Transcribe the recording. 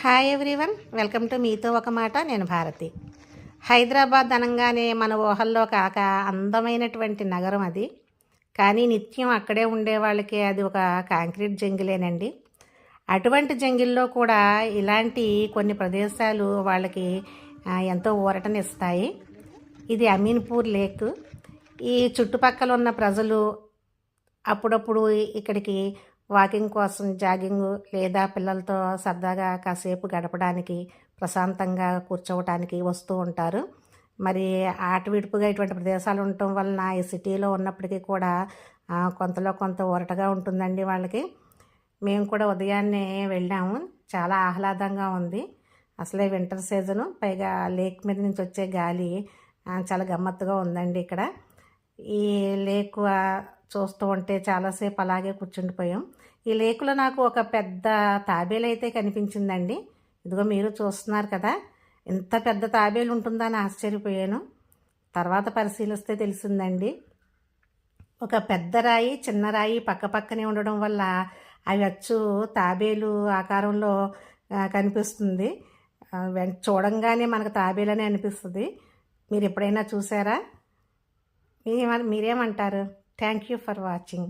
Hi everyone, welcome to మీతో ఒక మాట. నేను భారతి. హైదరాబాద్ అనగానే మన ఊహల్లో కాక అందమైనటువంటి నగరం అది. కానీ నిత్యం అక్కడే ఉండే వాళ్ళకి అది ఒక కాంక్రీట్ జంగిలేనండి. అటువంటి జంగిల్లో కూడా ఇలాంటి కొన్ని ప్రదేశాలు వాళ్ళకి ఎంతో ఊరటనిస్తాయి. ఇది అమీన్పూర్ లేక్. ఈ చుట్టుపక్కల ఉన్న ప్రజలు అప్పుడప్పుడు ఇక్కడికి వాకింగ్ కోసం, జాగింగ్ లేదా పిల్లలతో సరదాగా కాసేపు గడపడానికి, ప్రశాంతంగా కూర్చోవటానికి వస్తూ ఉంటారు. మరి ఆటవిడుపుగా ఇటువంటి ప్రదేశాలు ఉండటం వలన ఈ సిటీలో ఉన్నప్పటికీ కూడా కొంతలో కొంత ఊరటగా ఉంటుందండి వాళ్ళకి. మేము కూడా ఉదయాన్నే వెళ్ళాము. చాలా ఆహ్లాదంగా ఉంది. అసలే వింటర్ సీజను, పైగా లేక్ మీద నుంచి వచ్చే గాలి చాలా గమ్మత్తుగా ఉందండి ఇక్కడ. ఈ లేక్ చూస్తూ ఉంటే చాలాసేపు అలాగే కూర్చుండిపోయాం. ఈ లేకులో నాకు ఒక పెద్ద తాబేలు అయితే కనిపించిందండి. ఇదిగో మీరు చూస్తున్నారు కదా, ఇంత పెద్ద తాబేలు ఉంటుందా అని ఆశ్చర్యపోయాను. తర్వాత పరిశీలిస్తే తెలిసిందండి, ఒక పెద్ద రాయి, చిన్న రాయి పక్క పక్కనే ఉండడం వల్ల అవి అచ్చు తాబేలు ఆకారంలో కనిపిస్తుంది. చూడంగానే మనకు తాబేలు అనిపిస్తుంది. మీరు ఎప్పుడైనా చూసారా? మీరేమంటారు? Thank you for watching.